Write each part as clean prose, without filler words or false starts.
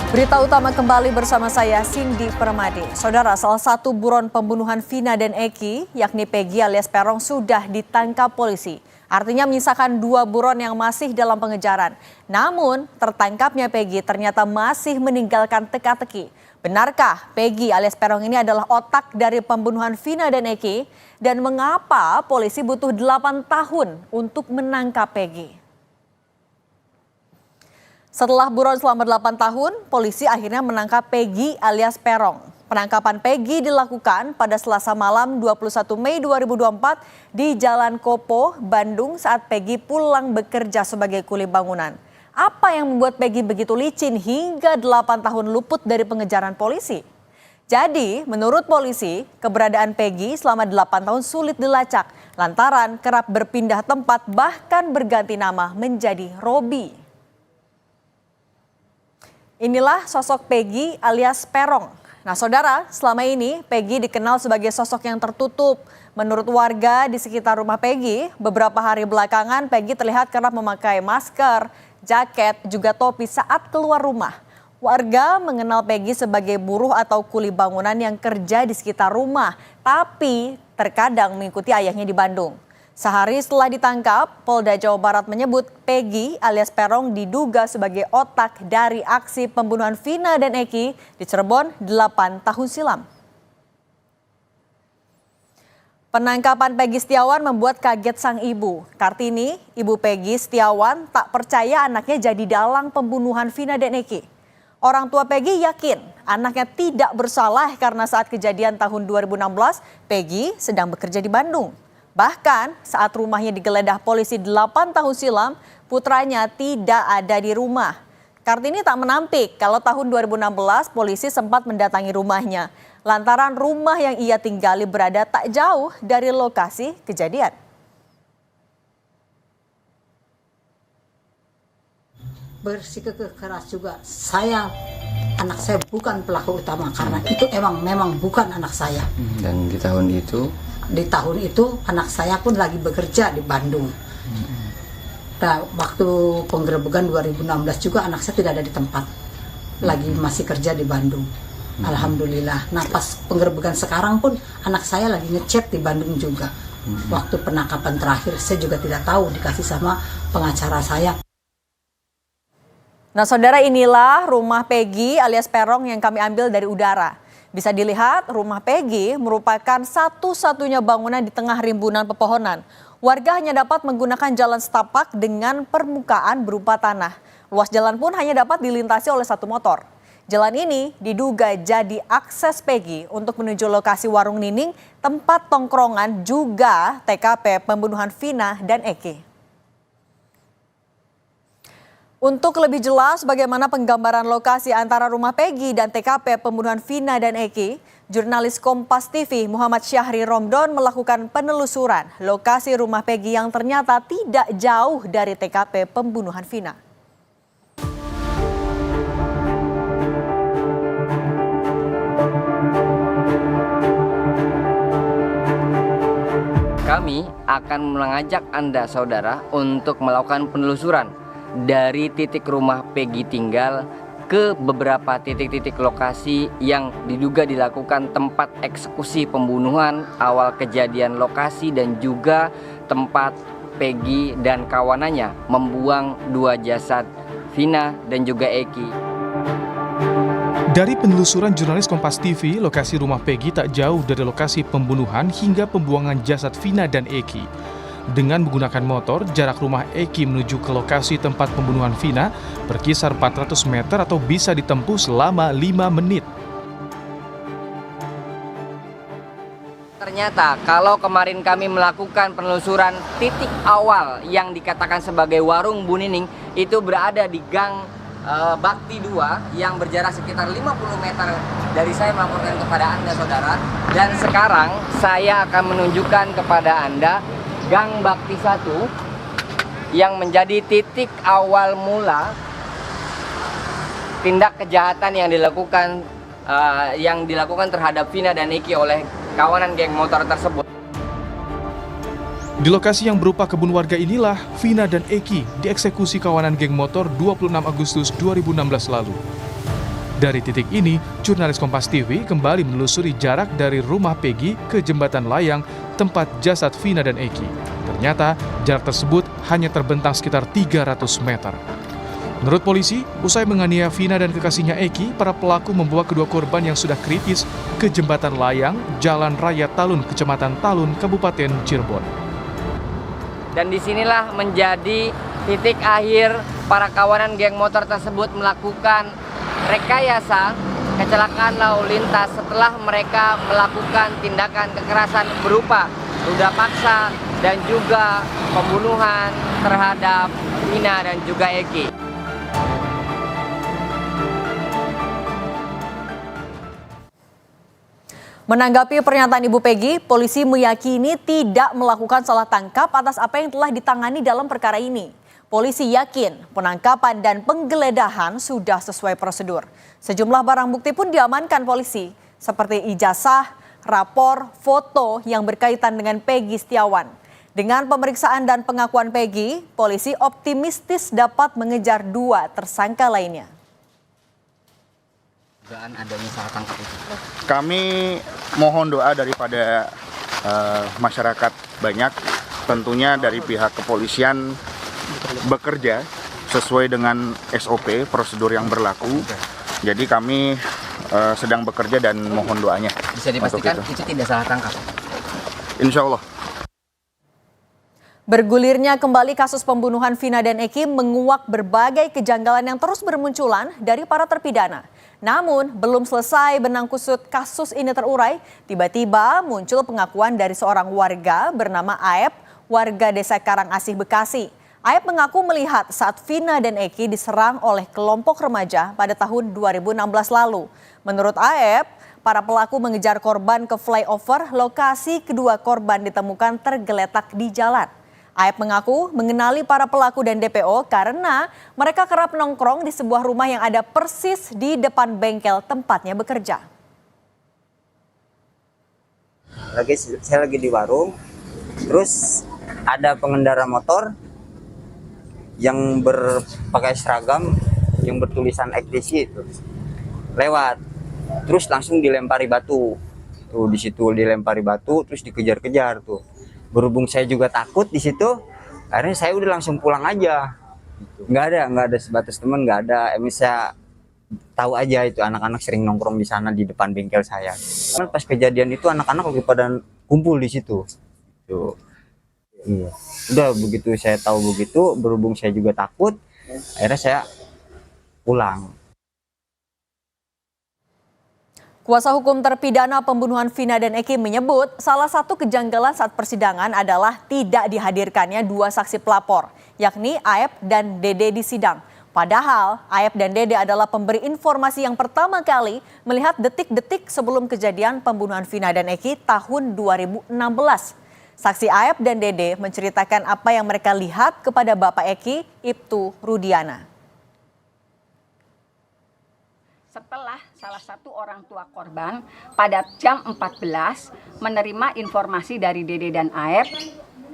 Berita utama kembali bersama saya Cindy Permadi. Saudara, salah satu buron pembunuhan Vina dan Eki, yakni Peggy alias Peron, sudah ditangkap polisi. Artinya menyisakan 2 buron yang masih dalam pengejaran. Namun, tertangkapnya Peggy ternyata masih meninggalkan teka-teki. Benarkah Peggy alias Peron ini adalah otak dari pembunuhan Vina dan Eki? Dan mengapa polisi butuh 8 tahun untuk menangkap Peggy? Setelah buron selama 8 tahun, polisi akhirnya menangkap Peggy alias Peron. Penangkapan Peggy dilakukan pada Selasa malam 21 Mei 2024 di Jalan Kopo, Bandung saat Peggy pulang bekerja sebagai kuli bangunan. Apa yang membuat Peggy begitu licin hingga 8 tahun luput dari pengejaran polisi? Jadi, menurut polisi, keberadaan Peggy selama 8 tahun sulit dilacak lantaran kerap berpindah tempat bahkan berganti nama menjadi Robi. Inilah sosok Peggy alias Peron. Nah saudara, selama ini Peggy dikenal sebagai sosok yang tertutup. Menurut warga di sekitar rumah Peggy, beberapa hari belakangan Peggy terlihat kerap memakai masker, jaket, juga topi saat keluar rumah. Warga mengenal Peggy sebagai buruh atau kuli bangunan yang kerja di sekitar rumah, tapi terkadang mengikuti ayahnya di Bandung. Sehari setelah ditangkap, Polda Jawa Barat menyebut Peggy alias Peron diduga sebagai otak dari aksi pembunuhan Vina dan Eki di Cirebon 8 tahun silam. Penangkapan Peggy Setiawan membuat kaget sang ibu. Kartini, ibu Peggy Setiawan, tak percaya anaknya jadi dalang pembunuhan Vina dan Eki. Orang tua Peggy yakin anaknya tidak bersalah karena saat kejadian tahun 2016, Peggy sedang bekerja di Bandung. Bahkan saat rumahnya digeledah polisi 8 tahun silam, putranya tidak ada di rumah. Kartini tak menampik kalau tahun 2016 polisi sempat mendatangi rumahnya. Lantaran rumah yang ia tinggali berada tak jauh dari lokasi kejadian. Bersikeras keras juga, anak saya bukan pelaku utama karena itu memang bukan anak saya. Dan di tahun itu anak saya pun lagi bekerja di Bandung. Nah, waktu penggerebekan 2016 juga anak saya tidak ada di tempat, lagi masih kerja di Bandung. Alhamdulillah. Nah pas penggerebekan sekarang pun anak saya lagi ngechat di Bandung juga. Waktu penangkapan terakhir saya juga tidak tahu, dikasih sama pengacara saya. Nah saudara, inilah rumah Peggy alias Peron yang kami ambil dari udara. Bisa dilihat rumah Peggy merupakan satu-satunya bangunan di tengah rimbunan pepohonan. Warga hanya dapat menggunakan jalan setapak dengan permukaan berupa tanah. Luas jalan pun hanya dapat dilintasi oleh 1 motor. Jalan ini diduga jadi akses Peggy untuk menuju lokasi warung Nining, tempat tongkrongan juga TKP pembunuhan Vina dan Eki. Untuk lebih jelas bagaimana penggambaran lokasi antara rumah Peggy dan TKP pembunuhan Vina dan Eki, jurnalis Kompas TV Muhammad Syahri Romdon melakukan penelusuran lokasi rumah Peggy yang ternyata tidak jauh dari TKP pembunuhan Vina. kami akan mengajak Anda saudara untuk melakukan penelusuran dari titik rumah Peggy tinggal ke beberapa titik-titik lokasi yang diduga dilakukan tempat eksekusi pembunuhan, awal kejadian lokasi dan juga tempat Peggy dan kawanannya membuang 2 jasad Vina dan juga Eki. Dari penelusuran jurnalis Kompas TV, lokasi rumah Peggy tak jauh dari lokasi pembunuhan hingga pembuangan jasad Vina dan Eki. Dengan menggunakan motor, jarak rumah Eki menuju ke lokasi tempat pembunuhan Vina berkisar 400 meter atau bisa ditempuh selama 5 menit. Ternyata kalau kemarin kami melakukan penelusuran titik awal yang dikatakan sebagai warung Bu Nining itu berada di Gang Bakti 2 yang berjarak sekitar 50 meter dari saya melaporkan kepada Anda saudara. Dan sekarang saya akan menunjukkan kepada Anda Gang Bakti 1 yang menjadi titik awal mula tindak kejahatan yang dilakukan terhadap Vina dan Eki oleh kawanan geng motor tersebut. Di lokasi yang berupa kebun warga inilah Vina dan Eki dieksekusi kawanan geng motor 26 Agustus 2016 lalu. Dari titik ini, jurnalis Kompas TV kembali menelusuri jarak dari rumah Peggy ke jembatan layang tempat jasad Vina dan Eki. Ternyata jarak tersebut hanya terbentang sekitar 300 meter. Menurut polisi, usai menganiaya Vina dan kekasihnya Eki, para pelaku membawa kedua korban yang sudah kritis ke jembatan layang Jalan Raya Talun, Kecamatan Talun, Kabupaten Cirebon. Dan disinilah menjadi titik akhir para kawanan geng motor tersebut melakukan rekayasa kecelakaan lalu lintas setelah mereka melakukan tindakan kekerasan berupa ruda paksa dan juga pembunuhan terhadap Vina dan juga Eki. Menanggapi pernyataan Ibu Peggy, polisi meyakini tidak melakukan salah tangkap atas apa yang telah ditangani dalam perkara ini. Polisi yakin penangkapan dan penggeledahan sudah sesuai prosedur. Sejumlah barang bukti pun diamankan polisi, seperti ijazah, rapor, foto yang berkaitan dengan Peggy Setiawan. Dengan pemeriksaan dan pengakuan Peggy, polisi optimistis dapat mengejar 2 tersangka lainnya. Dugaan adanya salah tangkap itu. Kami mohon doa daripada masyarakat banyak, tentunya dari pihak kepolisian bekerja sesuai dengan SOP, prosedur yang berlaku. Jadi kami sedang bekerja dan mohon doanya. Bisa dipastikan itu tidak salah tangkap? Insya Allah. Bergulirnya kembali kasus pembunuhan Vina dan Eki menguak berbagai kejanggalan yang terus bermunculan dari para terpidana. Namun, belum selesai benang kusut kasus ini terurai, tiba-tiba muncul pengakuan dari seorang warga bernama Aep, warga Desa Karangasih, Bekasi. Aep mengaku melihat saat Vina dan Eki diserang oleh kelompok remaja pada tahun 2016 lalu. Menurut Aep, para pelaku mengejar korban ke flyover, lokasi kedua korban ditemukan tergeletak di jalan. Aep mengaku mengenali para pelaku dan DPO karena mereka kerap nongkrong di sebuah rumah yang ada persis di depan bengkel tempatnya bekerja. Saya lagi di warung, terus ada pengendara motor yang berpakai seragam yang bertulisan ekstisi itu lewat, terus langsung dilempari batu. Tuh di situ dilempari batu, terus dikejar-kejar tuh. Berhubung saya juga takut di situ, akhirnya saya udah langsung pulang aja. Nggak ada sebatas teman, nggak ada. Emang saya tahu aja itu anak-anak sering nongkrong di sana di depan bengkel saya. Pas kejadian itu anak-anak lagi pada kumpul di situ. Tuh. Iya. Udah begitu saya tahu begitu, berhubung saya juga takut, akhirnya saya pulang. Kuasa hukum terpidana pembunuhan Vina dan Eki menyebut salah satu kejanggalan saat persidangan adalah tidak dihadirkannya 2 saksi pelapor, yakni Aep dan Dede di sidang. Padahal Aep dan Dede adalah pemberi informasi yang pertama kali melihat detik-detik sebelum kejadian pembunuhan Vina dan Eki tahun 2016. Saksi Aep dan Dede menceritakan apa yang mereka lihat kepada Bapak Eki, Ibtu Rudiana. Setelah salah satu orang tua korban pada jam 14 menerima informasi dari Dede dan Aep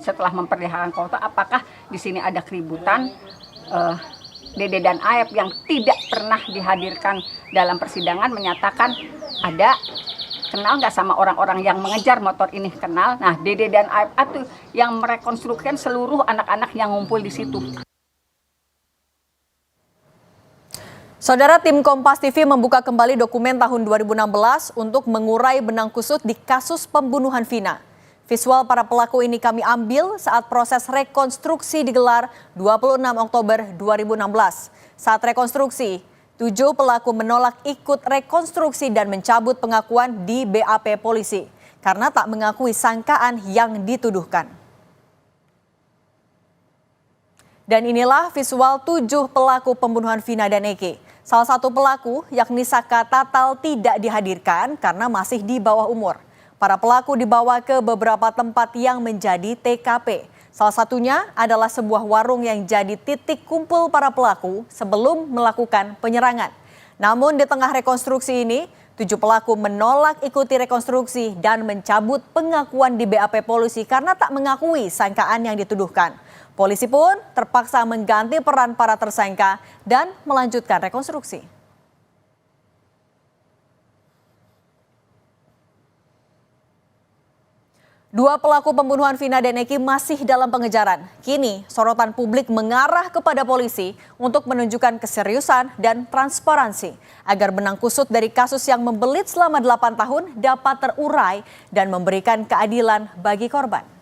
setelah memperlihatkan foto apakah di sini ada keributan, Dede dan Aep yang tidak pernah dihadirkan dalam persidangan menyatakan ada, kenal nggak sama orang-orang yang mengejar motor ini, kenal. Nah, Dede dan Aep itu yang merekonstruksikan seluruh anak-anak yang ngumpul di situ. Saudara, tim Kompas TV membuka kembali dokumen tahun 2016 untuk mengurai benang kusut di kasus pembunuhan Vina. Visual para pelaku ini kami ambil saat proses rekonstruksi digelar 26 Oktober 2016. Saat rekonstruksi, 7 pelaku menolak ikut rekonstruksi dan mencabut pengakuan di BAP polisi karena tak mengakui sangkaan yang dituduhkan. Dan inilah visual 7 pelaku pembunuhan Vina dan Eki. Salah satu pelaku, yakni Saka Tatal, tidak dihadirkan karena masih di bawah umur. Para pelaku dibawa ke beberapa tempat yang menjadi TKP. Salah satunya adalah sebuah warung yang jadi titik kumpul para pelaku sebelum melakukan penyerangan. Namun di tengah rekonstruksi ini, 7 pelaku menolak ikuti rekonstruksi dan mencabut pengakuan di BAP polisi karena tak mengakui sangkaan yang dituduhkan. Polisi pun terpaksa mengganti peran para tersangka dan melanjutkan rekonstruksi. Dua pelaku pembunuhan Vina dan Eki masih dalam pengejaran. Kini, sorotan publik mengarah kepada polisi untuk menunjukkan keseriusan dan transparansi agar benang kusut dari kasus yang membelit selama 8 tahun dapat terurai dan memberikan keadilan bagi korban.